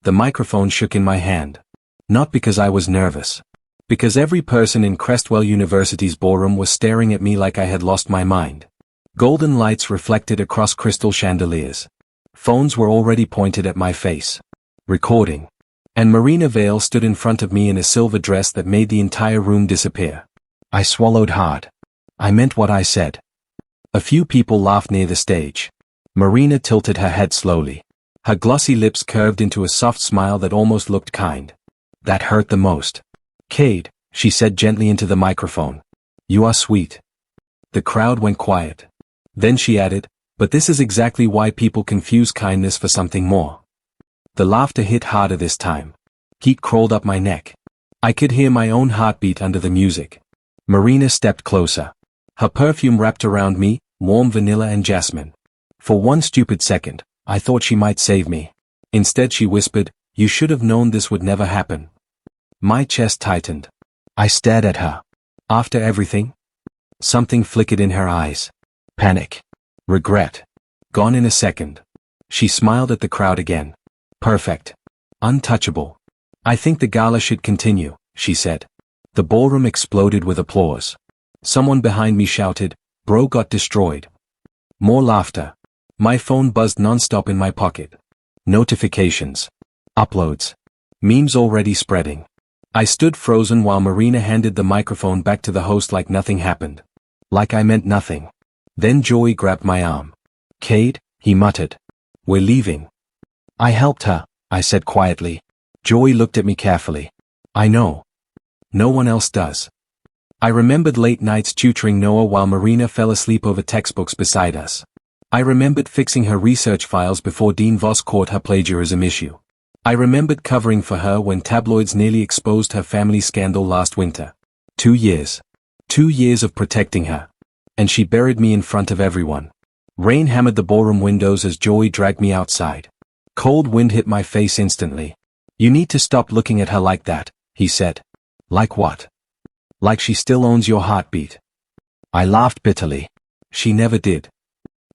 The microphone shook in my hand. Not because I was nervous. Because every person in Crestwell University's ballroom was staring at me like I had lost my mind. Golden lights reflected across crystal chandeliers. Phones were already pointed at my face. Recording. And Marina Vale stood in front of me in a silver dress that made the entire room disappear. I swallowed hard. I meant what I said. A few people laughed near the stage. Marina tilted her head slowly. Her glossy lips curved into a soft smile that almost looked kind. That hurt the most. "Cade," she said gently into the microphone. "You are sweet." The crowd went quiet. Then she added, "But this is exactly why people confuse kindness for something more." The laughter hit harder this time. Heat crawled up my neck. I could hear my own heartbeat under the music. Marina stepped closer. Her perfume wrapped around me, warm vanilla and jasmine. For one stupid second, I thought she might save me. Instead she whispered, "You should have known this would never happen." My chest tightened. I stared at her. After everything? Something flickered in her eyes. Panic. Regret. Gone in a second. She smiled at the crowd again. "Perfect. Untouchable. I think the gala should continue," she said. The ballroom exploded with applause. Someone behind me shouted, "Bro got destroyed." More laughter. My phone buzzed non-stop in my pocket. Notifications. Uploads. Memes already spreading. I stood frozen while Marina handed the microphone back to the host like nothing happened. Like I meant nothing. Then Joey grabbed my arm. "Cade," he muttered. "We're leaving." I helped her, I said quietly. Joey looked at me carefully. "I know. No one else does." I remembered late nights tutoring Noah while Marina fell asleep over textbooks beside us. I remembered fixing her research files before Dean Voss caught her plagiarism issue. I remembered covering for her when tabloids nearly exposed her family scandal last winter. 2 years. 2 years of protecting her. And she buried me in front of everyone. Rain hammered the ballroom windows as Joey dragged me outside. Cold wind hit my face instantly. "You need to stop looking at her like that," he said. "Like what?" "Like she still owns your heartbeat." I laughed bitterly. She never did.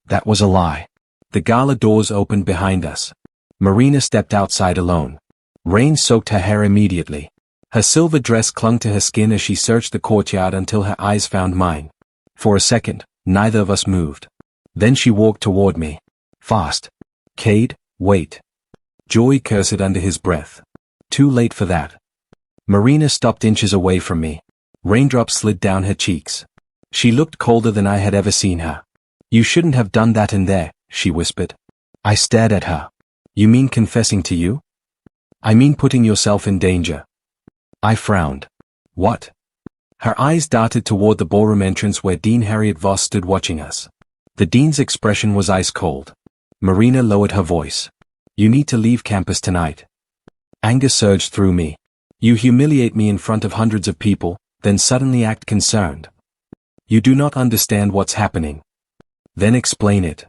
That was a lie. The gala doors opened behind us. Marina stepped outside alone. Rain soaked her hair immediately. Her silver dress clung to her skin as she searched the courtyard until her eyes found mine. For a second, neither of us moved. Then she walked toward me. Fast. "Cade, wait." Joey cursed under his breath. Too late for that. Marina stopped inches away from me. Raindrops slid down her cheeks. She looked colder than I had ever seen her. "You shouldn't have done that in there," she whispered. I stared at her. "You mean confessing to you?" "I mean putting yourself in danger." I frowned. "What?" Her eyes darted toward the ballroom entrance where Dean Harriet Voss stood watching us. The dean's expression was ice cold. Marina lowered her voice. "You need to leave campus tonight." Anger surged through me. "You humiliate me in front of hundreds of people, then suddenly act concerned. You do not understand what's happening." "Then explain it."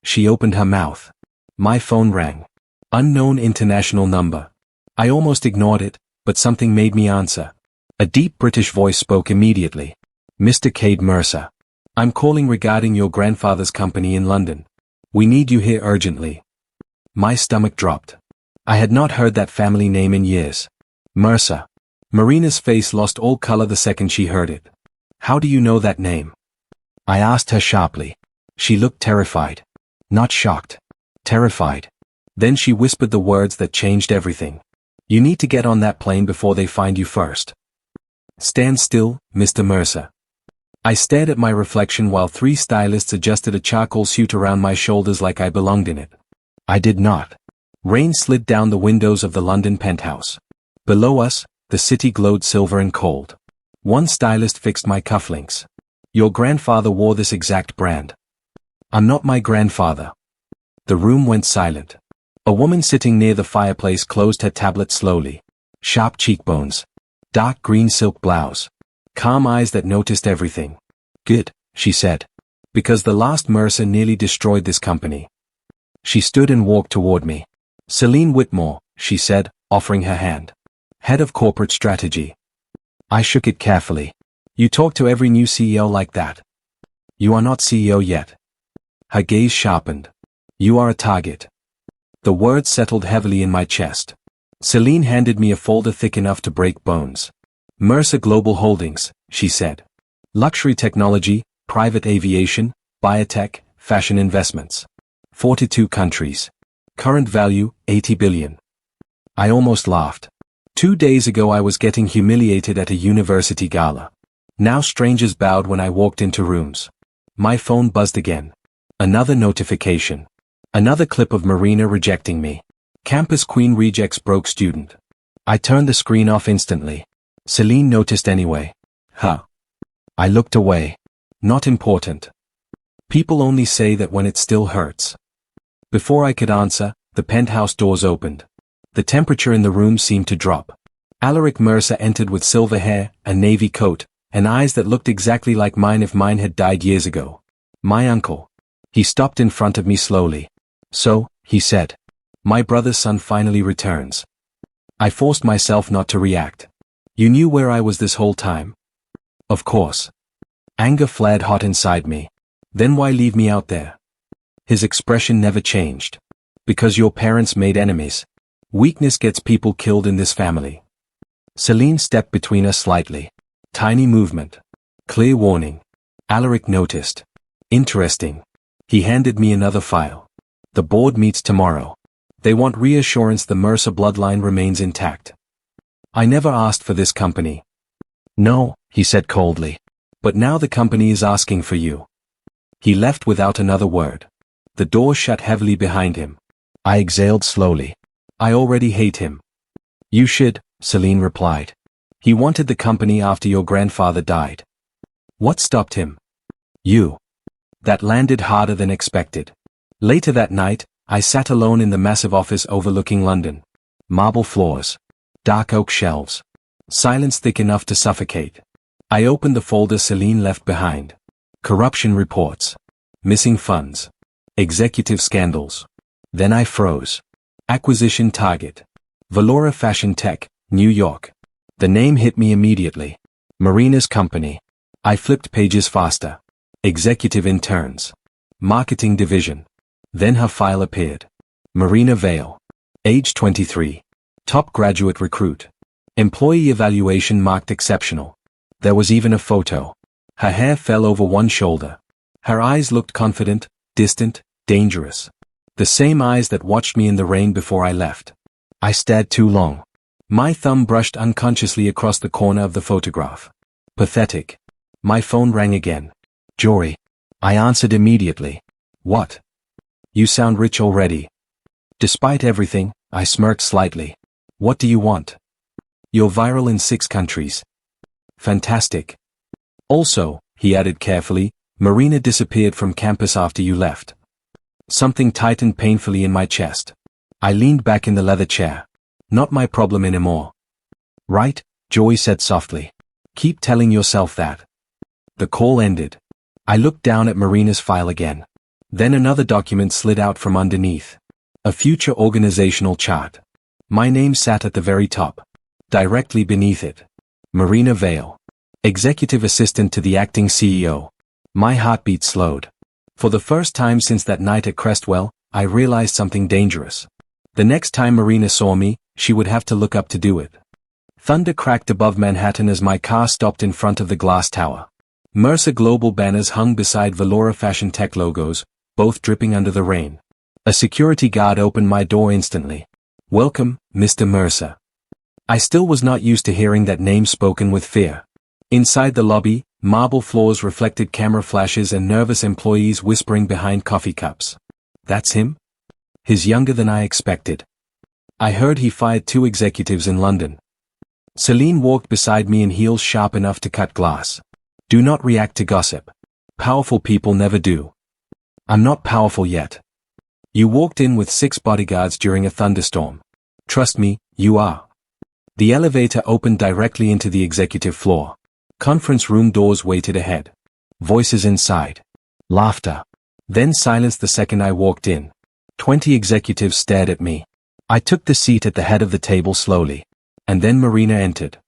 She opened her mouth. My phone rang. Unknown international number. I almost ignored it, but something made me answer. A deep British voice spoke immediately. "Mr. Cade Mercer. I'm calling regarding your grandfather's company in London. We need you here urgently." My stomach dropped. I had not heard that family name in years. Mercer. Marina's face lost all color the second she heard it. "How do you know that name?" I asked her sharply. She looked terrified. Not shocked. Terrified. Then she whispered the words that changed everything. "You need to get on that plane before they find you first." "Stand still, Mr. Mercer." I stared at my reflection while 3 stylists adjusted a charcoal suit around my shoulders like I belonged in it. I did not. Rain slid down the windows of the London penthouse. Below us, the city glowed silver and cold. One stylist fixed my cufflinks. "Your grandfather wore this exact brand." "I'm not my grandfather." The room went silent. A woman sitting near the fireplace closed her tablet slowly. Sharp cheekbones. Dark green silk blouse. Calm eyes that noticed everything. "Good," she said. "Because the last Mercer nearly destroyed this company." She stood and walked toward me. "Celine Whitmore," she said, offering her hand. "Head of Corporate Strategy." I shook it carefully. "You talk to every new CEO like that." "You are not CEO yet." Her gaze sharpened. "You are a target." The words settled heavily in my chest. Celine handed me a folder thick enough to break bones. Mercer Global Holdings, she said. Luxury technology, private aviation, biotech, fashion investments. 42 countries. Current value, 80 billion. I almost laughed. 2 days ago I was getting humiliated at a university gala. Now strangers bowed when I walked into rooms. My phone buzzed again. Another notification. Another clip of Marina rejecting me. Campus Queen rejects broke student. I turned the screen off instantly. Celine noticed anyway. Huh. I looked away. Not important. People only say that when it still hurts. Before I could answer, the penthouse doors opened. The temperature in the room seemed to drop. Alaric Mercer entered with silver hair, a navy coat, and eyes that looked exactly like mine if mine had died years ago. My uncle. He stopped in front of me slowly. So, he said. My brother's son finally returns. I forced myself not to react. You knew where I was this whole time? Of course. Anger flared hot inside me. Then why leave me out there? His expression never changed. Because your parents made enemies. Weakness gets people killed in this family. Celine stepped between us slightly. Tiny movement. Clear warning. Alaric noticed. Interesting. He handed me another file. The board meets tomorrow. They want reassurance the Mercer bloodline remains intact. I never asked for this company. No, he said coldly. But now the company is asking for you. He left without another word. The door shut heavily behind him. I exhaled slowly. I already hate him. You should, Celine replied. He wanted the company after your grandfather died. What stopped him? You. That landed harder than expected. Later that night, I sat alone in the massive office overlooking London. Marble floors. Dark oak shelves. Silence thick enough to suffocate. I opened the folder Celine left behind. Corruption reports. Missing funds. Executive scandals. Then I froze. Acquisition target. Valora Fashion Tech, New York. The name hit me immediately. Marina's company. I flipped pages faster. Executive interns. Marketing division. Then her file appeared. Marina Vale. Age 23. Top graduate recruit. Employee evaluation marked exceptional. There was even a photo. Her hair fell over one shoulder. Her eyes looked confident, distant, dangerous. The same eyes that watched me in the rain before I left. I stared too long. My thumb brushed unconsciously across the corner of the photograph. Pathetic. My phone rang again. Jory. I answered immediately. What? You sound rich already. Despite everything, I smirked slightly. What do you want? You're viral in 6 countries. Fantastic. Also, he added carefully, Marina disappeared from campus after you left. Something tightened painfully in my chest. I leaned back in the leather chair. Not my problem anymore. Right, Joy said softly. Keep telling yourself that. The call ended. I looked down at Marina's file again. Then another document slid out from underneath. A future organizational chart. My name sat at the very top. Directly beneath it. Marina Vale. Executive assistant to the acting CEO. My heartbeat slowed. For the first time since that night at Crestwell, I realized something dangerous. The next time Marina saw me, she would have to look up to do it. Thunder cracked above Manhattan as my car stopped in front of the glass tower. Mercer Global banners hung beside Valora Fashion Tech logos, both dripping under the rain. A security guard opened my door instantly. Welcome, Mr. Mercer. I still was not used to hearing that name spoken with fear. Inside the lobby, marble floors reflected camera flashes and nervous employees whispering behind coffee cups. That's him? He's younger than I expected. I heard he fired 2 executives in London. Celine walked beside me in heels sharp enough to cut glass. Do not react to gossip. Powerful people never do. I'm not powerful yet. You walked in with 6 bodyguards during a thunderstorm. Trust me, you are. The elevator opened directly into the executive floor. Conference room doors waited ahead. Voices inside. Laughter. Then silence the second I walked in. 20 executives stared at me. I took the seat at the head of the table slowly. And then Marina entered.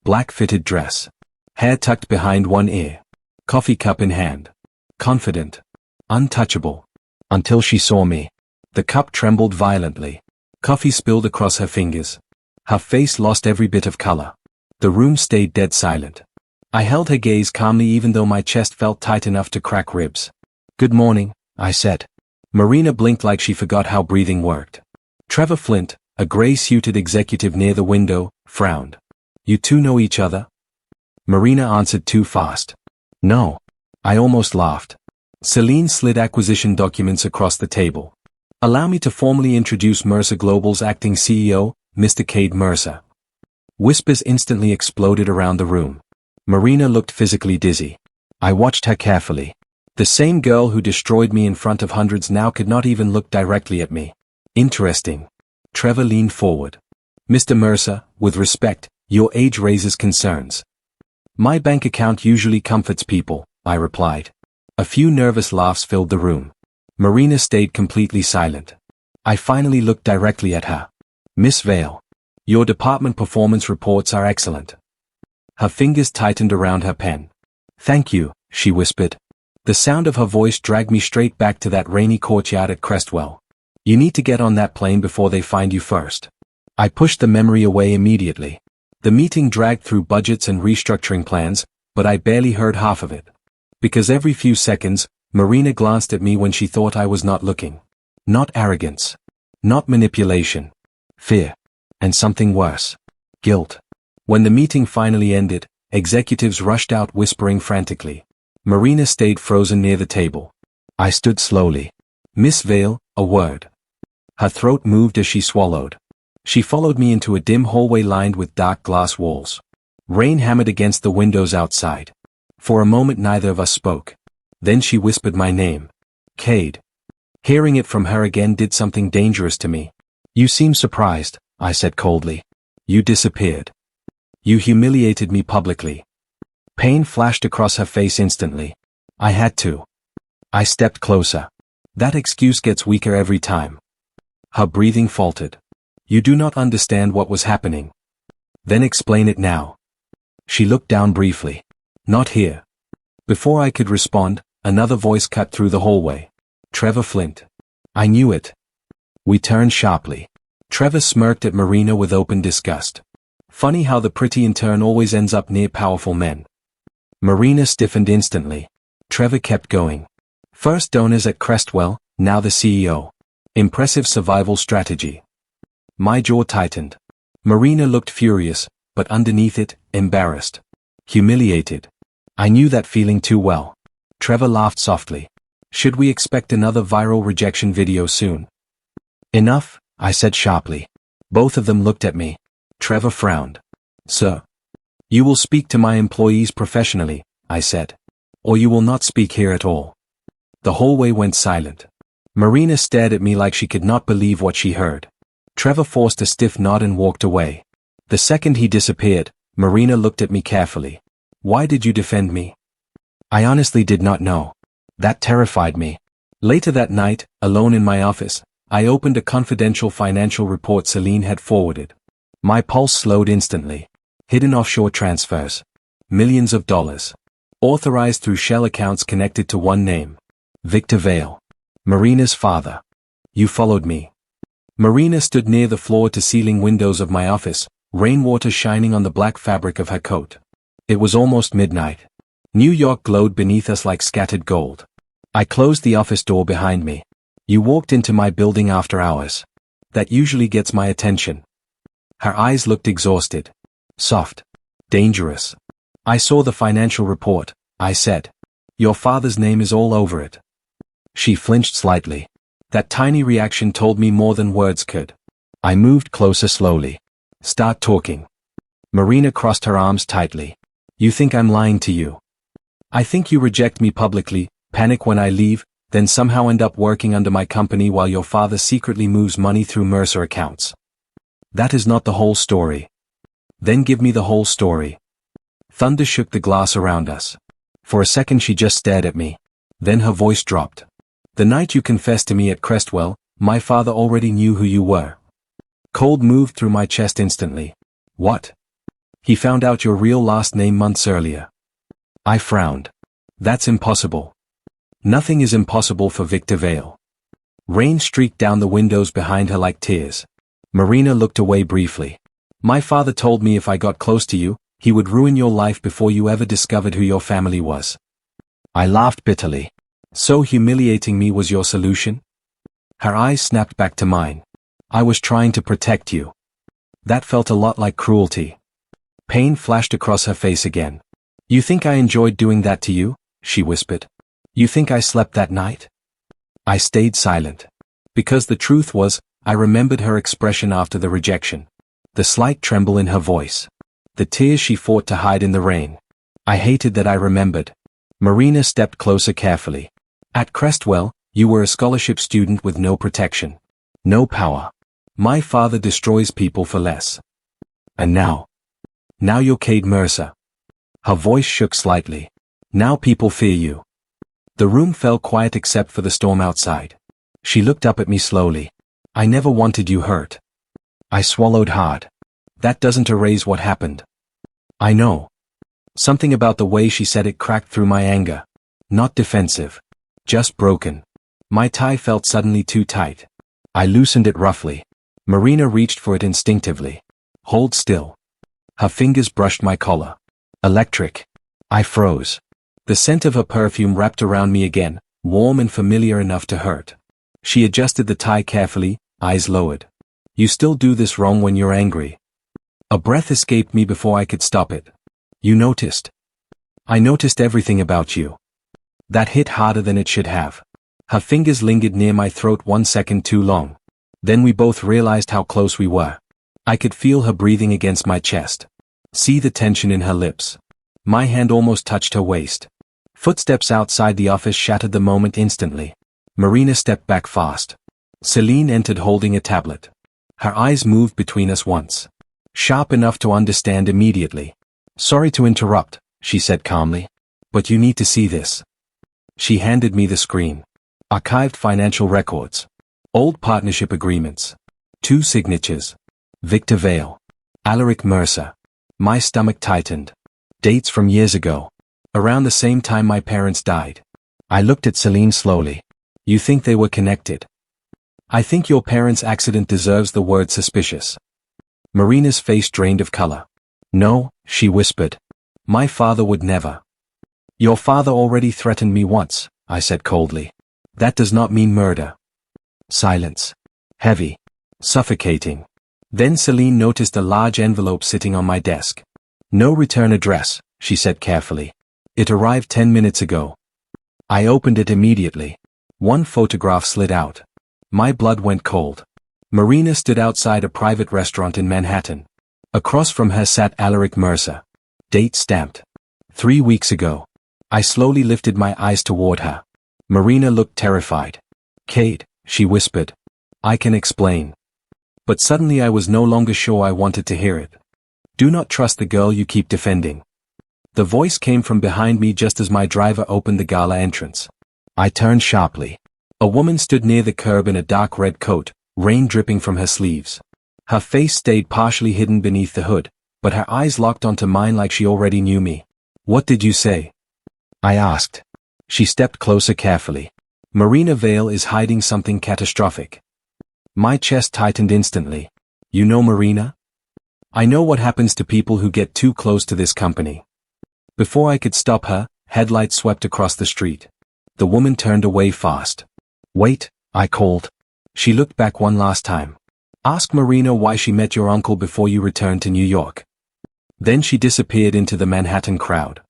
Black fitted dress. Hair tucked behind one ear. Coffee cup in hand. Confident. Untouchable. Until she saw me. The cup trembled violently. Coffee spilled across her fingers. Her face lost every bit of color. The room stayed dead silent. I held her gaze calmly even though my chest felt tight enough to crack ribs. "Good morning," I said. Marina blinked like she forgot how breathing worked. Trevor Flint, a gray-suited executive near the window, frowned. "You two know each other?" Marina answered too fast. "No." I almost laughed. Celine slid acquisition documents across the table. "Allow me to formally introduce Mercer Global's acting CEO, Mr. Cade Mercer." Whispers instantly exploded around the room. Marina looked physically dizzy. I watched her carefully. The same girl who destroyed me in front of hundreds now could not even look directly at me. Interesting. Trevor leaned forward. "Mr. Mercer, with respect, your age raises concerns." "My bank account usually comforts people," I replied. A few nervous laughs filled the room. Marina stayed completely silent. I finally looked directly at her. "Miss Vale. Your department performance reports are excellent." Her fingers tightened around her pen. "Thank you," she whispered. The sound of her voice dragged me straight back to that rainy courtyard at Crestwell. "You need to get on that plane before they find you first." I pushed the memory away immediately. The meeting dragged through budgets and restructuring plans, but I barely heard half of it. Because every few seconds, Marina glanced at me when she thought I was not looking. Not arrogance. Not manipulation. Fear. And something worse. Guilt. When the meeting finally ended, executives rushed out whispering frantically. Marina stayed frozen near the table. I stood slowly. "Miss Vale, a word." Her throat moved as she swallowed. She followed me into a dim hallway lined with dark glass walls. Rain hammered against the windows outside. For a moment neither of us spoke. Then she whispered my name. "Cade." Hearing it from her again did something dangerous to me. "You seem surprised," I said coldly. "You disappeared. You humiliated me publicly." Pain flashed across her face instantly. "I had to." I stepped closer. "That excuse gets weaker every time." Her breathing faltered. "You do not understand what was happening." "Then explain it now." She looked down briefly. "Not here." Before I could respond, another voice cut through the hallway. "Trevor Flint." I knew it. We turned sharply. Trevor smirked at Marina with open disgust. Funny how the pretty in turn always ends up near powerful men. Marina stiffened instantly. Trevor kept going. "First donors at Crestwell, now the CEO. Impressive survival strategy." My jaw tightened. Marina looked furious, but underneath it, embarrassed. Humiliated. I knew that feeling too well. Trevor laughed softly. "Should we expect another viral rejection video soon?" "Enough," I said sharply. Both of them looked at me. Trevor frowned. "Sir. You will speak to my employees professionally," I said. "Or you will not speak here at all." The hallway went silent. Marina stared at me like she could not believe what she heard. Trevor forced a stiff nod and walked away. The second he disappeared, Marina looked at me carefully. "Why did you defend me?" I honestly did not know. That terrified me. Later that night, alone in my office, I opened a confidential financial report Celine had forwarded. My pulse slowed instantly. Hidden offshore transfers. Millions of dollars. Authorized through shell accounts connected to one name. Victor Vale. Marina's father. "You followed me." Marina stood near the floor-to-ceiling windows of my office, rainwater shining on the black fabric of her coat. It was almost midnight. New York glowed beneath us like scattered gold. I closed the office door behind me. "You walked into my building after hours. That usually gets my attention." Her eyes looked exhausted. Soft. Dangerous. "I saw the financial report," I said. "Your father's name is all over it." She flinched slightly. That tiny reaction told me more than words could. I moved closer slowly. "Start talking." Marina crossed her arms tightly. "You think I'm lying to you. I think you reject me publicly, panic when I leave, then somehow end up working under my company while your father secretly moves money through Mercer accounts. That is not the whole story." "Then give me the whole story." Thunder shook the glass around us. For a second she just stared at me. Then her voice dropped. "The night you confessed to me at Crestwell, my father already knew who you were." Cold moved through my chest instantly. "What?" "He found out your real last name months earlier." I frowned. "That's impossible." "Nothing is impossible for Victor Vale." Rain streaked down the windows behind her like tears. Marina looked away briefly. My father told me if I got close to you, he would ruin your life before you ever discovered who your family was. I laughed bitterly. So humiliating me was your solution? Her eyes snapped back to mine. I was trying to protect you. That felt a lot like cruelty. Pain flashed across her face again. You think I enjoyed doing that to you? She whispered. You think I slept that night? I stayed silent. Because the truth was, I remembered her expression after the rejection. The slight tremble in her voice. The tears she fought to hide in the rain. I hated that I remembered. Marina stepped closer carefully. At Crestwell, you were a scholarship student with no protection. No power. My father destroys people for less. And now? Now you're Kate Mercer. Her voice shook slightly. Now people fear you. The room fell quiet except for the storm outside. She looked up at me slowly. I never wanted you hurt. I swallowed hard. That doesn't erase what happened. I know. Something about the way she said it cracked through my anger. Not defensive. Just broken. My tie felt suddenly too tight. I loosened it roughly. Marina reached for it instinctively. Hold still. Her fingers brushed my collar. Electric. I froze. The scent of her perfume wrapped around me again, warm and familiar enough to hurt. She adjusted the tie carefully, eyes lowered. You still do this wrong when you're angry. A breath escaped me before I could stop it. You noticed. I noticed everything about you. That hit harder than it should have. Her fingers lingered near my throat 1 second too long. Then we both realized how close we were. I could feel her breathing against my chest. See the tension in her lips. My hand almost touched her waist. Footsteps outside the office shattered the moment instantly. Marina stepped back fast. Celine entered holding a tablet. Her eyes moved between us once. Sharp enough to understand immediately. Sorry to interrupt, she said calmly. But you need to see this. She handed me the screen. Archived financial records. Old partnership agreements. 2 signatures. Victor Vale. Alaric Mercer. My stomach tightened. Dates from years ago. Around the same time my parents died. I looked at Celine slowly. You think they were connected? I think your parents' accident deserves the word suspicious. Marina's face drained of color. No, she whispered. My father would never. Your father already threatened me once, I said coldly. That does not mean murder. Silence. Heavy. Suffocating. Then Celine noticed a large envelope sitting on my desk. No return address, she said carefully. It arrived 10 minutes ago. I opened it immediately. 1 photograph slid out. My blood went cold. Marina stood outside a private restaurant in Manhattan. Across from her sat Alaric Mercer. Date stamped. 3 weeks ago. I slowly lifted my eyes toward her. Marina looked terrified. Kate, she whispered. I can explain. But suddenly I was no longer sure I wanted to hear it. Do not trust the girl you keep defending. The voice came from behind me just as my driver opened the gala entrance. I turned sharply. A woman stood near the curb in a dark red coat, rain dripping from her sleeves. Her face stayed partially hidden beneath the hood, but her eyes locked onto mine like she already knew me. What did you say? I asked. She stepped closer carefully. Marina Vale is hiding something catastrophic. My chest tightened instantly. You know Marina? I know what happens to people who get too close to this company. Before I could stop her, headlights swept across the street. The woman turned away fast. Wait, I called. She looked back one last time. Ask Marina why she met your uncle before you returned to New York. Then she disappeared into the Manhattan crowd.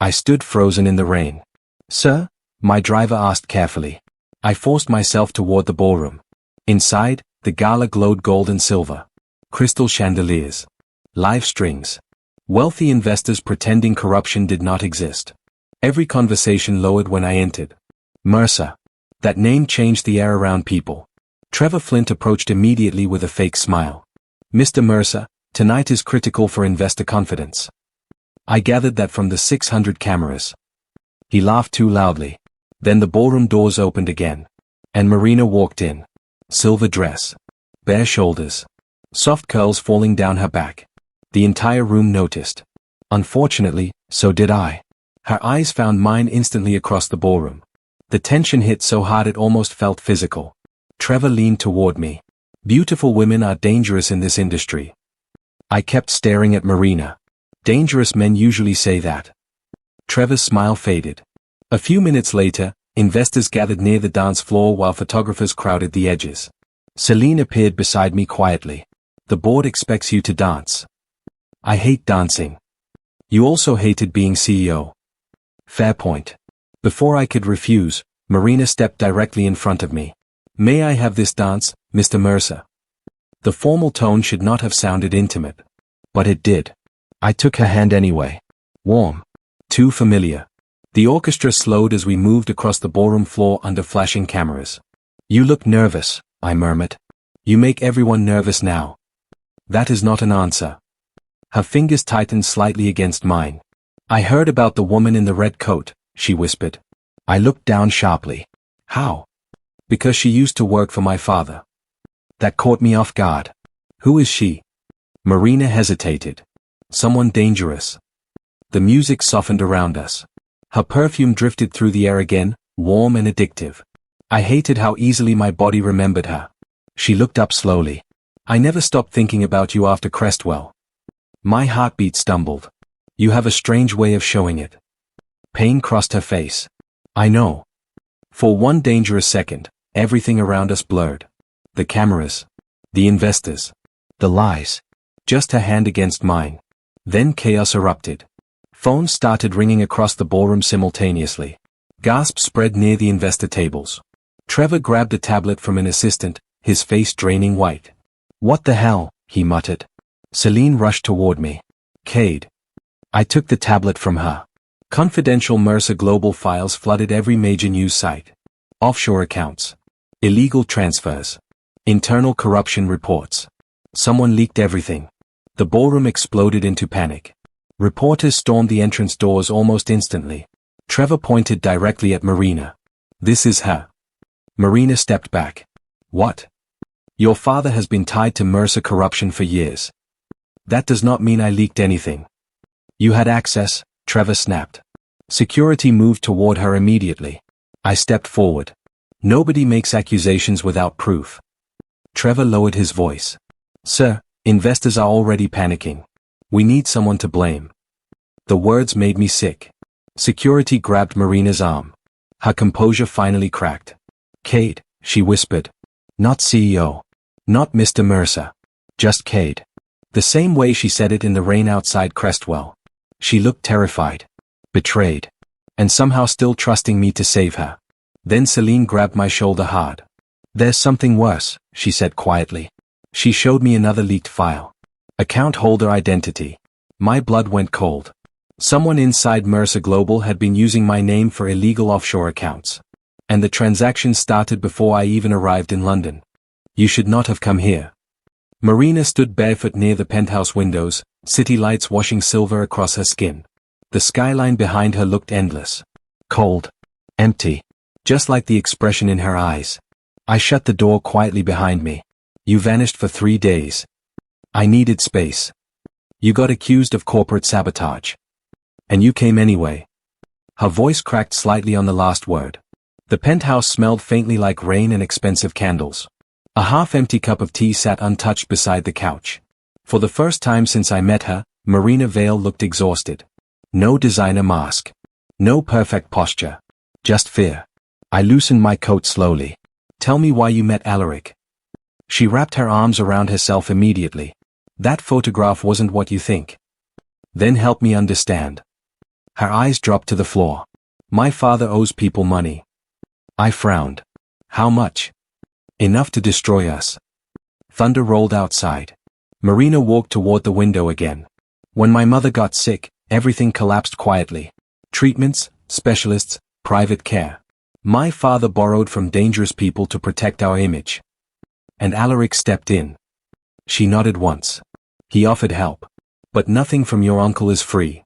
I stood frozen in the rain. Sir? My driver asked carefully. I forced myself toward the ballroom. Inside, the gala glowed gold and silver. Crystal chandeliers. Live strings. Wealthy investors pretending corruption did not exist. Every conversation lowered when I entered. Mercer. That name changed the air around people. Trevor Flint approached immediately with a fake smile. Mr. Mercer, tonight is critical for investor confidence. I gathered that from the 600 cameras. He laughed too loudly. Then the ballroom doors opened again. And Marina walked in. Silver dress. Bare shoulders. Soft curls falling down her back. The entire room noticed. Unfortunately, so did I. Her eyes found mine instantly across the ballroom. The tension hit so hard it almost felt physical. Trevor leaned toward me. Beautiful women are dangerous in this industry. I kept staring at Marina. Dangerous men usually say that. Trevor's smile faded. A few minutes later, investors gathered near the dance floor while photographers crowded the edges. Celine appeared beside me quietly. The board expects you to dance. I hate dancing. You also hated being CEO. Fair point. Before I could refuse, Marina stepped directly in front of me. May I have this dance, Mr. Mercer? The formal tone should not have sounded intimate. But it did. I took her hand anyway. Warm. Too familiar. The orchestra slowed as we moved across the ballroom floor under flashing cameras. You look nervous, I murmured. You make everyone nervous now. That is not an answer. Her fingers tightened slightly against mine. I heard about the woman in the red coat, she whispered. I looked down sharply. How? Because she used to work for my father. That caught me off guard. Who is she? Marina hesitated. Someone dangerous. The music softened around us. Her perfume drifted through the air again, warm and addictive. I hated how easily my body remembered her. She looked up slowly. I never stopped thinking about you after Crestwell. My heartbeat stumbled. You have a strange way of showing it. Pain crossed her face. I know. For one dangerous second, everything around us blurred. The cameras. The investors. The lies. Just her hand against mine. Then chaos erupted. Phones started ringing across the ballroom simultaneously. Gasps spread near the investor tables. Trevor grabbed a tablet from an assistant, his face draining white. What the hell, he muttered. Celine rushed toward me. Cade. I took the tablet from her. Confidential Mercer Global files flooded every major news site. Offshore accounts. Illegal transfers. Internal corruption reports. Someone leaked everything. The ballroom exploded into panic. Reporters stormed the entrance doors almost instantly. Trevor pointed directly at Marina. This is her. Marina stepped back. What? Your father has been tied to Mercer corruption for years. That does not mean I leaked anything. You had access, Trevor snapped. Security moved toward her immediately. I stepped forward. Nobody makes accusations without proof. Trevor lowered his voice. Sir, investors are already panicking. We need someone to blame. The words made me sick. Security grabbed Marina's arm. Her composure finally cracked. Cade, she whispered. Not CEO. Not Mr. Mercer. Just Cade. The same way she said it in the rain outside Crestwell. She looked terrified. Betrayed. And somehow still trusting me to save her. Then Celine grabbed my shoulder hard. There's something worse, she said quietly. She showed me another leaked file. Account holder identity. My blood went cold. Someone inside Mercer Global had been using my name for illegal offshore accounts. And the transaction started before I even arrived in London. You should not have come here. Marina stood barefoot near the penthouse windows, city lights washing silver across her skin. The skyline behind her looked endless. Cold. Empty. Just like the expression in her eyes. I shut the door quietly behind me. You vanished for 3 days. I needed space. You got accused of corporate sabotage. And you came anyway. Her voice cracked slightly on the last word. The penthouse smelled faintly like rain and expensive candles. A half-empty cup of tea sat untouched beside the couch. For the first time since I met her, Marina Vale looked exhausted. No designer mask. No perfect posture. Just fear. I loosened my coat slowly. Tell me why you met Alaric. She wrapped her arms around herself immediately. That photograph wasn't what you think. Then help me understand. Her eyes dropped to the floor. My father owes people money. I frowned. How much? Enough to destroy us. Thunder rolled outside. Marina walked toward the window again. When my mother got sick, everything collapsed quietly. Treatments, specialists, private care. My father borrowed from dangerous people to protect our image. And Alaric stepped in. She nodded once. He offered help. But nothing from your uncle is free.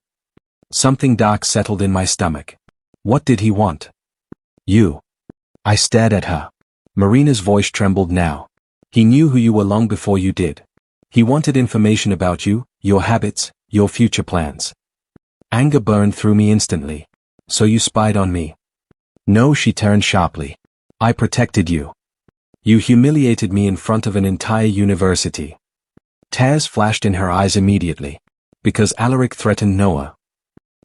Something dark settled in my stomach. What did he want? You. I stared at her. Marina's voice trembled now. He knew who you were long before you did. He wanted information about you, your habits, your future plans. Anger burned through me instantly. So you spied on me. No, she turned sharply. I protected you. You humiliated me in front of an entire university. Tears flashed in her eyes immediately. Because Alaric threatened Noah.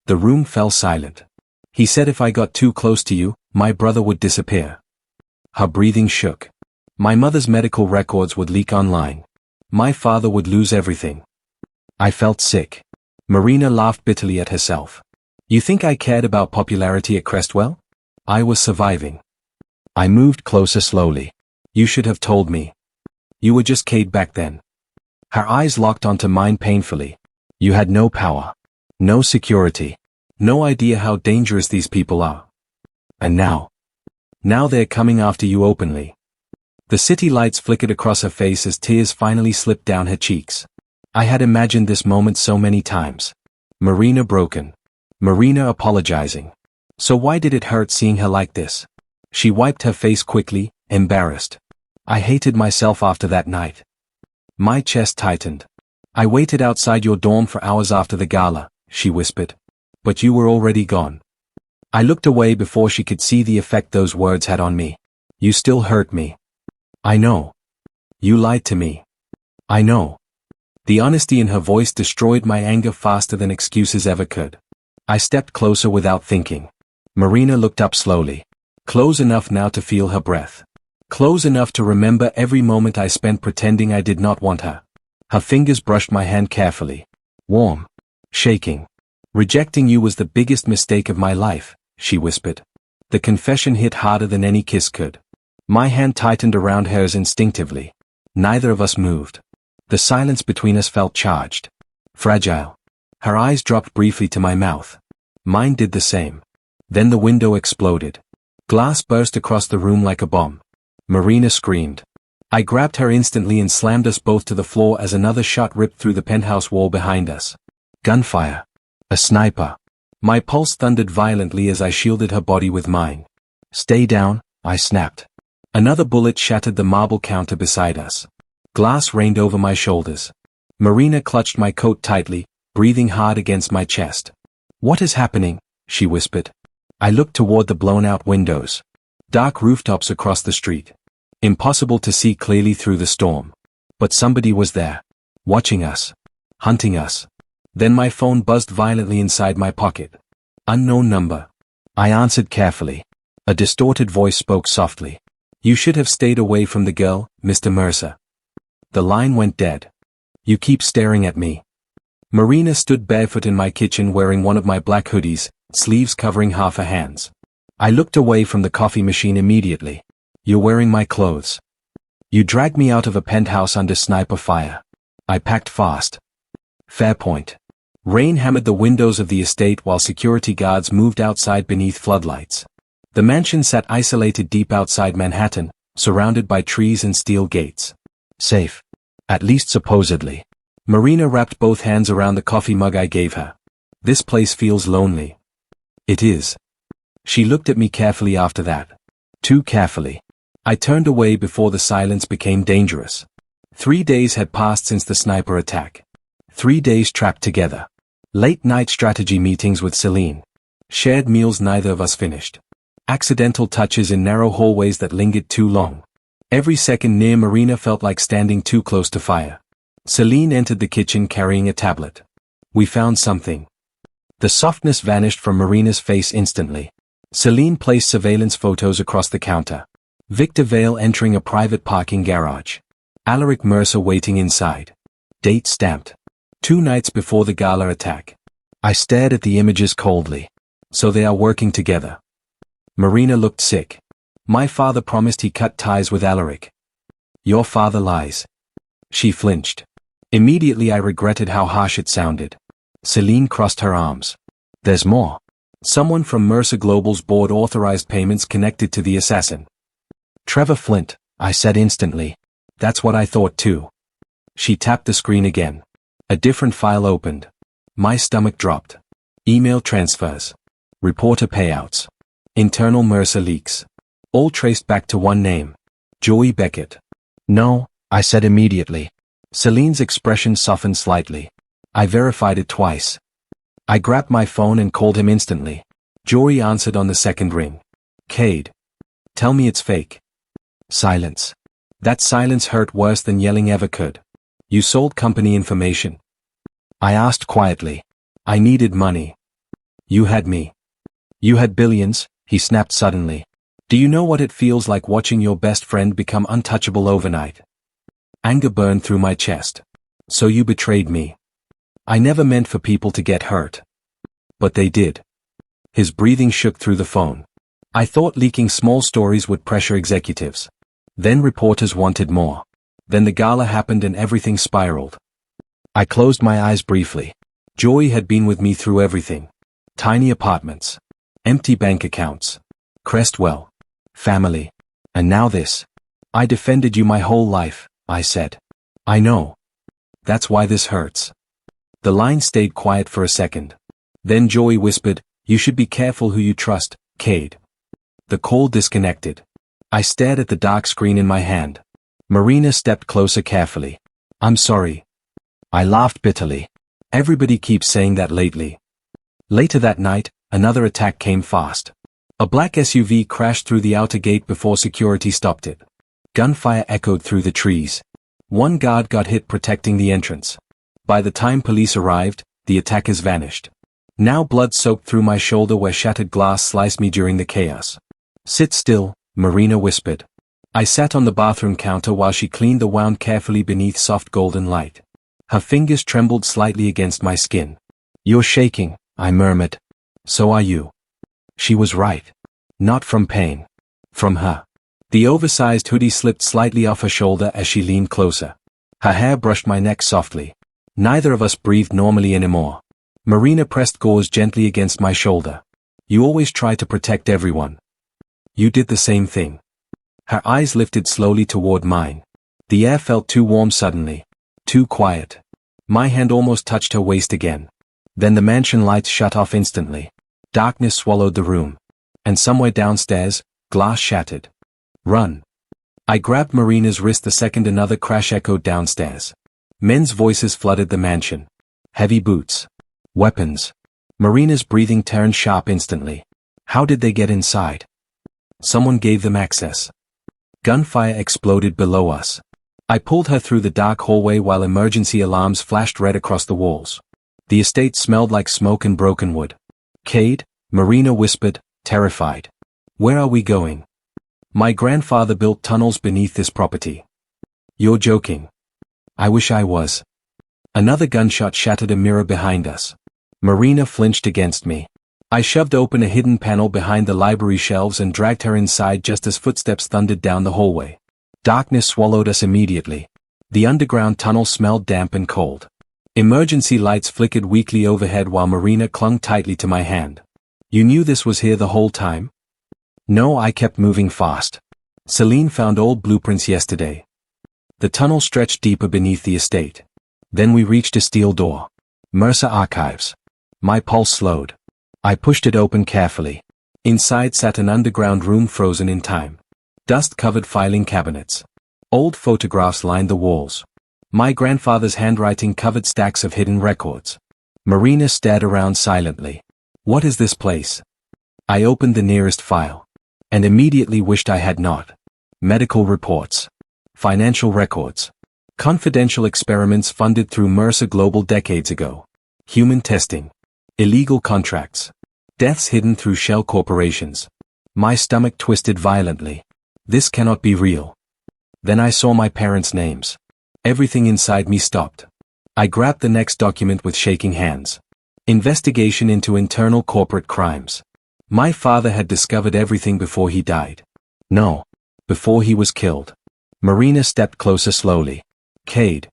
The room fell silent. He said if I got too close to you, my brother would disappear. Her breathing shook. My mother's medical records would leak online. My father would lose everything. I felt sick. Marina laughed bitterly at herself. You think I cared about popularity at Crestwell? I was surviving. I moved closer slowly. You should have told me. You were just Kate back then. Her eyes locked onto mine painfully. You had no power. No security. No idea how dangerous these people are. And now? Now they're coming after you openly. The city lights flickered across her face as tears finally slipped down her cheeks. I had imagined this moment so many times. Marina broken. Marina apologizing. So why did it hurt seeing her like this? She wiped her face quickly, embarrassed. I hated myself after that night. My chest tightened. I waited outside your dorm for hours after the gala, she whispered. But you were already gone. I looked away before she could see the effect those words had on me. You still hurt me. I know. You lied to me. I know. The honesty in her voice destroyed my anger faster than excuses ever could. I stepped closer without thinking. Marina looked up slowly. Close enough now to feel her breath. Close enough to remember every moment I spent pretending I did not want her. Her fingers brushed my hand carefully. Warm. Shaking. Rejecting you was the biggest mistake of my life, she whispered. The confession hit harder than any kiss could. My hand tightened around hers instinctively. Neither of us moved. The silence between us felt charged. Fragile. Her eyes dropped briefly to my mouth. Mine did the same. Then the window exploded. Glass burst across the room like a bomb. Marina screamed. I grabbed her instantly and slammed us both to the floor as another shot ripped through the penthouse wall behind us. Gunfire. A sniper. My pulse thundered violently as I shielded her body with mine. Stay down, I snapped. Another bullet shattered the marble counter beside us. Glass rained over my shoulders. Marina clutched my coat tightly, breathing hard against my chest. What is happening? She whispered. I looked toward the blown-out windows. Dark rooftops across the street. Impossible to see clearly through the storm. But somebody was there. Watching us. Hunting us. Then my phone buzzed violently inside my pocket. Unknown number. I answered carefully. A distorted voice spoke softly. You should have stayed away from the girl, Mr. Mercer. The line went dead. You keep staring at me. Marina stood barefoot in my kitchen wearing one of my black hoodies, sleeves covering half her hands. I looked away from the coffee machine immediately. You're wearing my clothes. You dragged me out of a penthouse under sniper fire. I packed fast. Fair point. Rain hammered the windows of the estate while security guards moved outside beneath floodlights. The mansion sat isolated deep outside Manhattan, surrounded by trees and steel gates. Safe. At least supposedly. Marina wrapped both hands around the coffee mug I gave her. This place feels lonely. It is. She looked at me carefully after that. Too carefully. I turned away before the silence became dangerous. 3 days had passed since the sniper attack. 3 days trapped together. Late-night strategy meetings with Celine. Shared meals neither of us finished. Accidental touches in narrow hallways that lingered too long. Every second near Marina felt like standing too close to fire. Celine entered the kitchen carrying a tablet. We found something. The softness vanished from Marina's face instantly. Celine placed surveillance photos across the counter. Victor Vale entering a private parking garage. Alaric Mercer waiting inside. Date stamped. 2 nights before the gala attack. I stared at the images coldly. So they are working together. Marina looked sick. My father promised he cut ties with Alaric. Your father lies. She flinched. Immediately I regretted how harsh it sounded. Celine crossed her arms. There's more. Someone from Mercer Global's board authorized payments connected to the assassin. Trevor Flint, I said instantly. That's what I thought too. She tapped the screen again. A different file opened. My stomach dropped. Email transfers. Reporter payouts. Internal Mercer leaks. All traced back to one name. Joey Beckett. No, I said immediately. Celine's expression softened slightly. I verified it twice. I grabbed my phone and called him instantly. Joey answered on the second ring. Cade. Tell me it's fake. Silence. That silence hurt worse than yelling ever could. You sold company information. I asked quietly. I needed money. You had me. You had billions, he snapped suddenly. Do you know what it feels like watching your best friend become untouchable overnight? Anger burned through my chest. So you betrayed me. I never meant for people to get hurt. But they did. His breathing shook through the phone. I thought leaking small stories would pressure executives. Then reporters wanted more. Then the gala happened and everything spiraled. I closed my eyes briefly. Joy had been with me through everything. Tiny apartments. Empty bank accounts. Crestwell. Family. And now this. I defended you my whole life, I said. I know. That's why this hurts. The line stayed quiet for a second. Then Joy whispered, you should be careful who you trust, Cade. The call disconnected. I stared at the dark screen in my hand. Marina stepped closer carefully. I'm sorry. I laughed bitterly. Everybody keeps saying that lately. Later that night, another attack came fast. A black SUV crashed through the outer gate before security stopped it. Gunfire echoed through the trees. One guard got hit protecting the entrance. By the time police arrived, the attackers vanished. Now blood soaked through my shoulder where shattered glass sliced me during the chaos. Sit still, Marina whispered. I sat on the bathroom counter while she cleaned the wound carefully beneath soft golden light. Her fingers trembled slightly against my skin. You're shaking, I murmured. So are you. She was right. Not from pain. From her. The oversized hoodie slipped slightly off her shoulder as she leaned closer. Her hair brushed my neck softly. Neither of us breathed normally anymore. Marina pressed gauze gently against my shoulder. You always try to protect everyone. You did the same thing. Her eyes lifted slowly toward mine. The air felt too warm suddenly. Too quiet. My hand almost touched her waist again. Then the mansion lights shut off instantly. Darkness swallowed the room. And somewhere downstairs, glass shattered. Run. I grabbed Marina's wrist the second another crash echoed downstairs. Men's voices flooded the mansion. Heavy boots. Weapons. Marina's breathing turned sharp instantly. How did they get inside? Someone gave them access. Gunfire exploded below us. I pulled her through the dark hallway while emergency alarms flashed red across the walls. The estate smelled like smoke and broken wood. Cade, Marina whispered, terrified. Where are we going? My grandfather built tunnels beneath this property. You're joking. I wish I was. Another gunshot shattered a mirror behind us. Marina flinched against me. I shoved open a hidden panel behind the library shelves and dragged her inside just as footsteps thundered down the hallway. Darkness swallowed us immediately. The underground tunnel smelled damp and cold. Emergency lights flickered weakly overhead while Marina clung tightly to my hand. You knew this was here the whole time? No, I kept moving fast. Celine found old blueprints yesterday. The tunnel stretched deeper beneath the estate. Then we reached a steel door. Mercer Archives. My pulse slowed. I pushed it open carefully. Inside sat an underground room frozen in time. Dust-covered filing cabinets. Old photographs lined the walls. My grandfather's handwriting covered stacks of hidden records. Marina stared around silently. What is this place? I opened the nearest file. And immediately wished I had not. Medical reports. Financial records. Confidential experiments funded through Mercer Global decades ago. Human testing. Illegal contracts. Deaths hidden through shell corporations. My stomach twisted violently. This cannot be real. Then I saw my parents' names. Everything inside me stopped. I grabbed the next document with shaking hands. Investigation into internal corporate crimes. My father had discovered everything before he died. No. Before he was killed. Marina stepped closer slowly. Cade.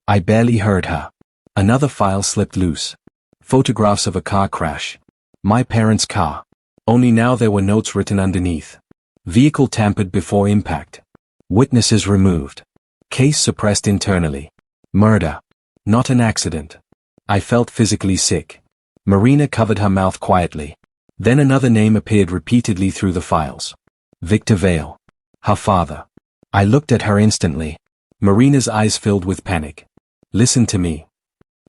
I barely heard her. Another file slipped loose. Photographs of a car crash. My parents' car. Only now there were notes written underneath. Vehicle tampered before impact. Witnesses removed. Case suppressed internally. Murder. Not an accident. I felt physically sick. Marina covered her mouth quietly. Then another name appeared repeatedly through the files. Victor Vale. Her father. I looked at her instantly. Marina's eyes filled with panic. Listen to me.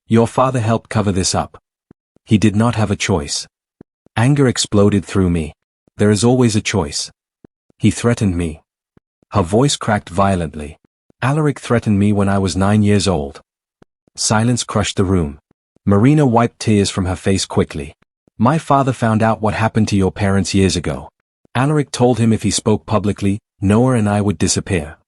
Your father helped cover this up. He did not have a choice. Anger exploded through me. There is always a choice. He threatened me. Her voice cracked violently. Alaric threatened me when I was 9 years old. Silence crushed the room. Marina wiped tears from her face quickly. My father found out what happened to your parents years ago. Alaric told him if he spoke publicly, Noah and I would disappear.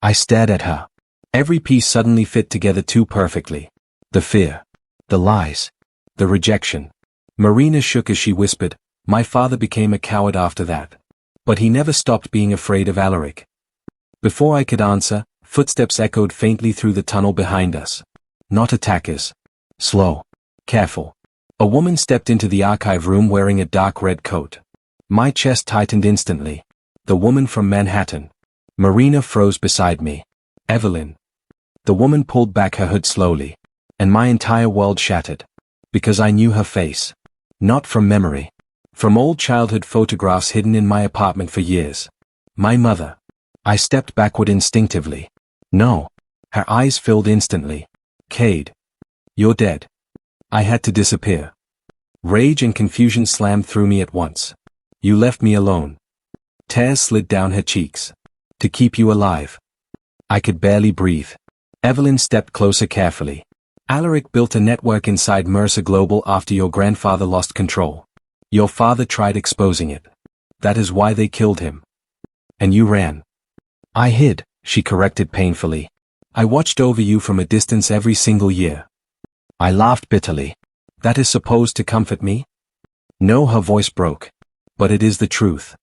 I stared at her. Every piece suddenly fit together too perfectly. The fear. The lies. The rejection. Marina shook as she whispered, my father became a coward after that. But he never stopped being afraid of Alaric. Before I could answer, footsteps echoed faintly through the tunnel behind us. Not attackers. Slow. Careful. A woman stepped into the archive room wearing a dark red coat. My chest tightened instantly. The woman from Manhattan. Marina froze beside me. Evelyn. The woman pulled back her hood slowly. And my entire world shattered. Because I knew her face. Not from memory. From old childhood photographs hidden in my apartment for years. My mother. I stepped backward instinctively. No. Her eyes filled instantly. Cade. You're dead. I had to disappear. Rage and confusion slammed through me at once. You left me alone. Tears slid down her cheeks. To keep you alive. I could barely breathe. Evelyn stepped closer carefully. Alaric built a network inside Mercer Global after your grandfather lost control. Your father tried exposing it. That is why they killed him. And you ran. I hid, she corrected painfully. I watched over you from a distance every single year. I laughed bitterly. That is supposed to comfort me? No, her voice broke. But it is the truth.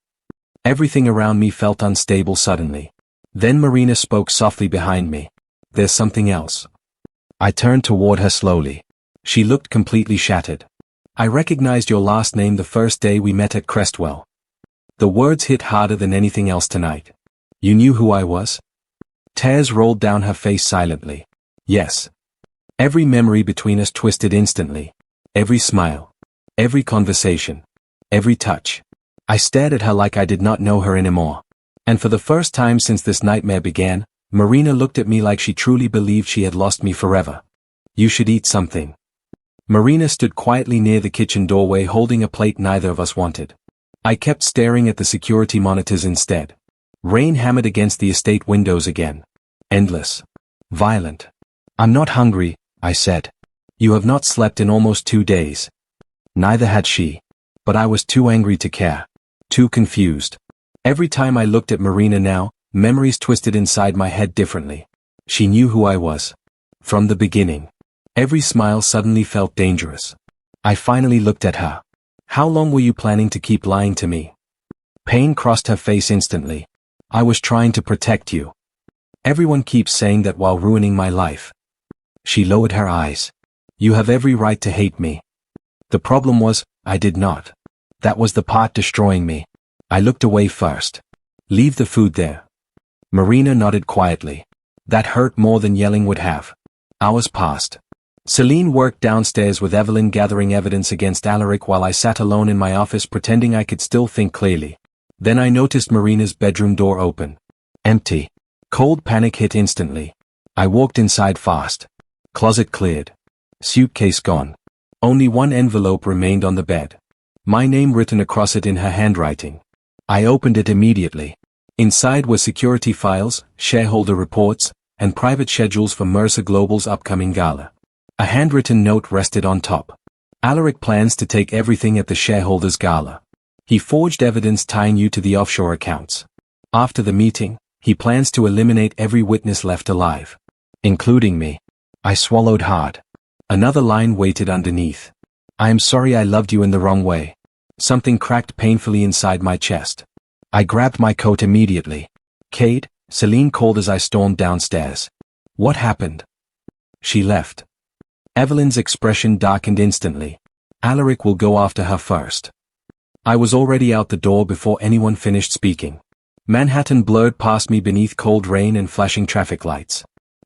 Everything around me felt unstable suddenly. Then Marina spoke softly behind me. There's something else. I turned toward her slowly. She looked completely shattered. I recognized your last name the first day we met at Crestwell. The words hit harder than anything else tonight. You knew who I was? Tears rolled down her face silently. Yes. Every memory between us twisted instantly. Every smile. Every conversation. Every touch. I stared at her like I did not know her anymore. And for the first time since this nightmare began, Marina looked at me like she truly believed she had lost me forever. You should eat something. Marina stood quietly near the kitchen doorway holding a plate neither of us wanted. I kept staring at the security monitors instead. Rain hammered against the estate windows again. Endless. Violent. I'm not hungry, I said. You have not slept in almost 2 days. Neither had she. But I was too angry to care. Too confused. Every time I looked at Marina now, memories twisted inside my head differently. She knew who I was. From the beginning. Every smile suddenly felt dangerous. I finally looked at her. How long were you planning to keep lying to me? Pain crossed her face instantly. I was trying to protect you. Everyone keeps saying that while ruining my life. She lowered her eyes. You have every right to hate me. The problem was, I did not. That was the part destroying me. I looked away first. Leave the food there. Marina nodded quietly. That hurt more than yelling would have. Hours passed. Celine worked downstairs with Evelyn gathering evidence against Alaric while I sat alone in my office pretending I could still think clearly. Then I noticed Marina's bedroom door open. Empty. Cold panic hit instantly. I walked inside fast. Closet cleared. Suitcase gone. Only one envelope remained on the bed. My name written across it in her handwriting. I opened it immediately. Inside were security files, shareholder reports, and private schedules for Mercer Global's upcoming gala. A handwritten note rested on top. Alaric plans to take everything at the shareholders' gala. He forged evidence tying you to the offshore accounts. After the meeting, he plans to eliminate every witness left alive. Including me. I swallowed hard. Another line waited underneath. I am sorry I loved you in the wrong way. Something cracked painfully inside my chest. I grabbed my coat immediately. Cade, Celine called as I stormed downstairs. What happened? She left. Evelyn's expression darkened instantly. Alaric will go after her first. I was already out the door before anyone finished speaking. Manhattan blurred past me beneath cold rain and flashing traffic lights.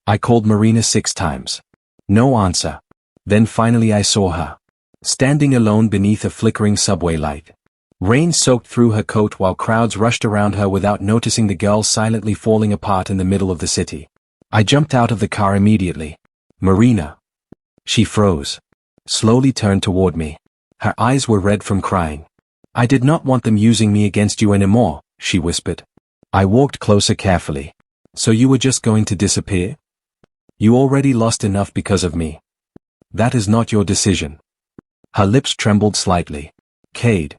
I called Marina 6 times. No answer. Then finally I saw her. Standing alone beneath a flickering subway light. Rain soaked through her coat while crowds rushed around her without noticing the girl silently falling apart in the middle of the city. I jumped out of the car immediately. Marina. She froze. Slowly turned toward me. Her eyes were red from crying. I did not want them using me against you anymore, she whispered. I walked closer carefully. So you were just going to disappear? You already lost enough because of me. That is not your decision. Her lips trembled slightly. Cade.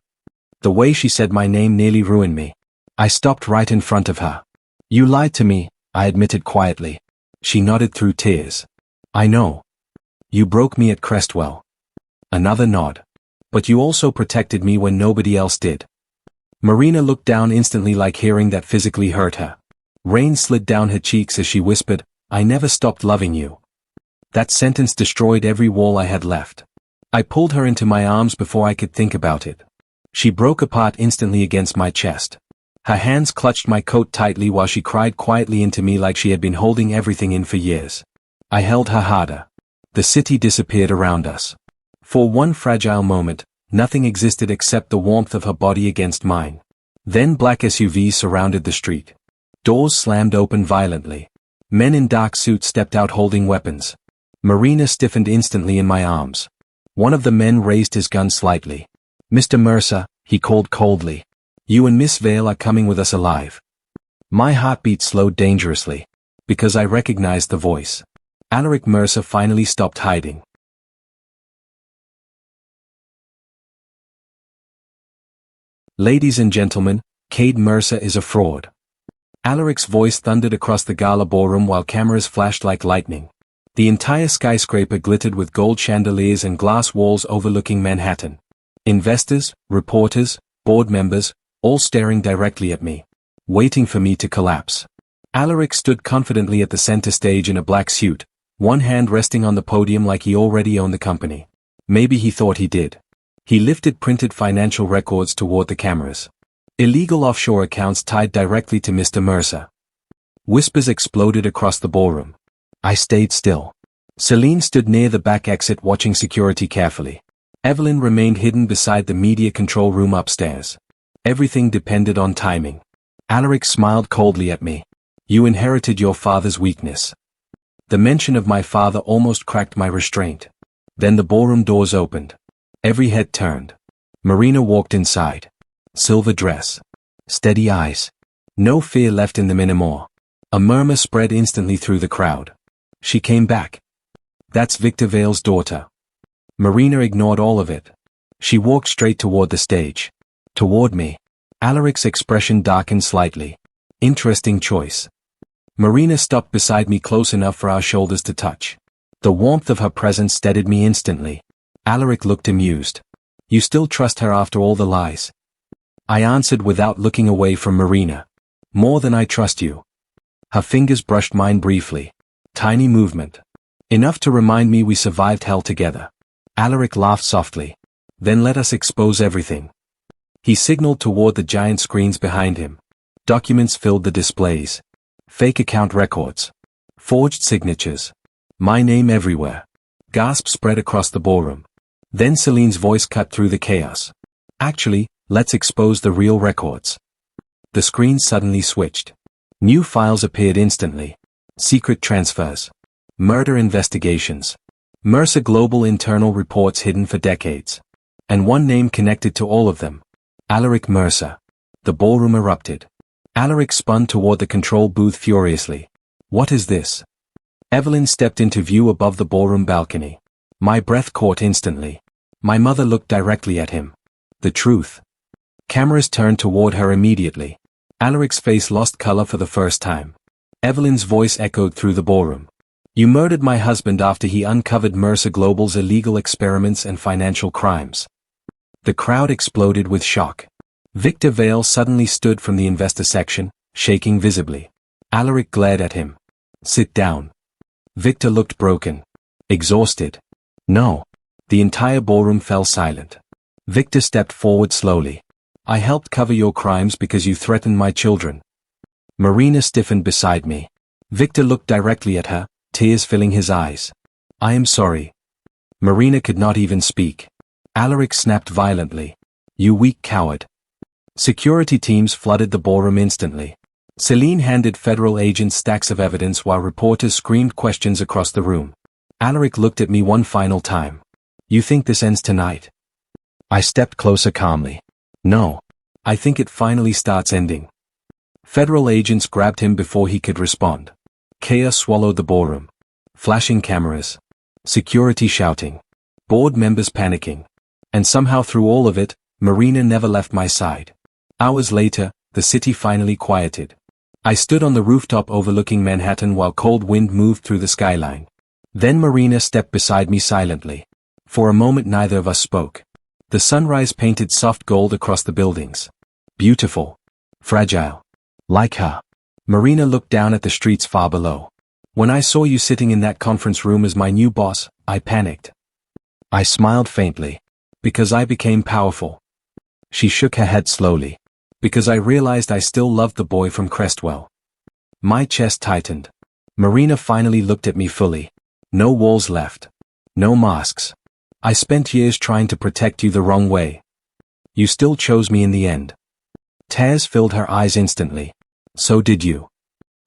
The way she said my name nearly ruined me. I stopped right in front of her. You lied to me, I admitted quietly. She nodded through tears. I know. You broke me at Crestwell. Another nod. But you also protected me when nobody else did. Marina looked down instantly, like hearing that physically hurt her. Rain slid down her cheeks as she whispered, I never stopped loving you. That sentence destroyed every wall I had left. I pulled her into my arms before I could think about it. She broke apart instantly against my chest. Her hands clutched my coat tightly while she cried quietly into me like she had been holding everything in for years. I held her harder. The city disappeared around us. For one fragile moment, nothing existed except the warmth of her body against mine. Then black SUVs surrounded the street. Doors slammed open violently. Men in dark suits stepped out holding weapons. Marina stiffened instantly in my arms. One of the men raised his gun slightly. Mr. Mercer, he called coldly. You and Miss Vale are coming with us alive. My heartbeat slowed dangerously. Because I recognized the voice. Alaric Mercer finally stopped hiding. Ladies and gentlemen, Cade Mercer is a fraud. Alaric's voice thundered across the gala ballroom while cameras flashed like lightning. The entire skyscraper glittered with gold chandeliers and glass walls overlooking Manhattan. Investors, reporters, board members, all staring directly at me, waiting for me to collapse. Alaric stood confidently at the center stage in a black suit, one hand resting on the podium like he already owned the company. Maybe he thought he did. He lifted printed financial records toward the cameras. Illegal offshore accounts tied directly to Mr. Mercer. Whispers exploded across the ballroom. I stayed still. Celine stood near the back exit watching security carefully. Evelyn remained hidden beside the media control room upstairs. Everything depended on timing. Alaric smiled coldly at me. You inherited your father's weakness. The mention of my father almost cracked my restraint. Then the ballroom doors opened. Every head turned. Marina walked inside. Silver dress. Steady eyes. No fear left in them anymore. A murmur spread instantly through the crowd. She came back. That's Victor Vale's daughter. Marina ignored all of it. She walked straight toward the stage. Toward me. Alaric's expression darkened slightly. Interesting choice. Marina stopped beside me close enough for our shoulders to touch. The warmth of her presence steadied me instantly. Alaric looked amused. You still trust her after all the lies? I answered without looking away from Marina. More than I trust you. Her fingers brushed mine briefly. Tiny movement. Enough to remind me we survived hell together. Alaric laughed softly. Then let us expose everything. He signaled toward the giant screens behind him. Documents filled the displays. Fake account records. Forged signatures. My name everywhere. Gasps spread across the ballroom. Then Celine's voice cut through the chaos. Actually, let's expose the real records. The screen suddenly switched. New files appeared instantly. Secret transfers. Murder investigations. Mercer Global internal reports hidden for decades. And one name connected to all of them. Alaric Mercer. The ballroom erupted. Alaric spun toward the control booth furiously. What is this? Evelyn stepped into view above the ballroom balcony. My breath caught instantly. My mother looked directly at him. The truth. Cameras turned toward her immediately. Alaric's face lost color for the first time. Evelyn's voice echoed through the ballroom. You murdered my husband after he uncovered Mercer Global's illegal experiments and financial crimes. The crowd exploded with shock. Victor Vale suddenly stood from the investor section, shaking visibly. Alaric glared at him. Sit down. Victor looked broken. Exhausted. No. The entire ballroom fell silent. Victor stepped forward slowly. I helped cover your crimes because you threatened my children. Marina stiffened beside me. Victor looked directly at her, tears filling his eyes. I am sorry. Marina could not even speak. Alaric snapped violently. You weak coward. Security teams flooded the ballroom instantly. Celine handed federal agents stacks of evidence while reporters screamed questions across the room. Alaric looked at me one final time. You think this ends tonight? I stepped closer calmly. No. I think it finally starts ending. Federal agents grabbed him before he could respond. Chaos swallowed the ballroom. Flashing cameras. Security shouting. Board members panicking. And somehow through all of it, Marina never left my side. Hours later, the city finally quieted. I stood on the rooftop overlooking Manhattan while cold wind moved through the skyline. Then Marina stepped beside me silently. For a moment neither of us spoke. The sunrise painted soft gold across the buildings. Beautiful. Fragile. Like her. Marina looked down at the streets far below. When I saw you sitting in that conference room as my new boss, I panicked. I smiled faintly. Because I became powerful. She shook her head slowly. Because I realized I still loved the boy from Crestwell. My chest tightened. Marina finally looked at me fully. No walls left. No masks. I spent years trying to protect you the wrong way. You still chose me in the end. Tears filled her eyes instantly. So did you.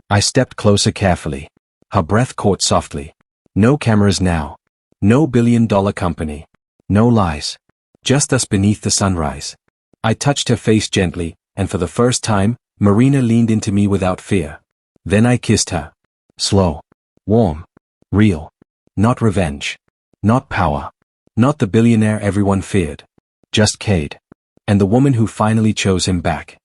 I stepped closer carefully. Her breath caught softly. No cameras now. No billion-dollar company. No lies. Just us beneath the sunrise. I touched her face gently, and for the first time, Marina leaned into me without fear. Then I kissed her. Slow. Warm. Real. Not revenge. Not power. Not the billionaire everyone feared. Just Cade. And the woman who finally chose him back.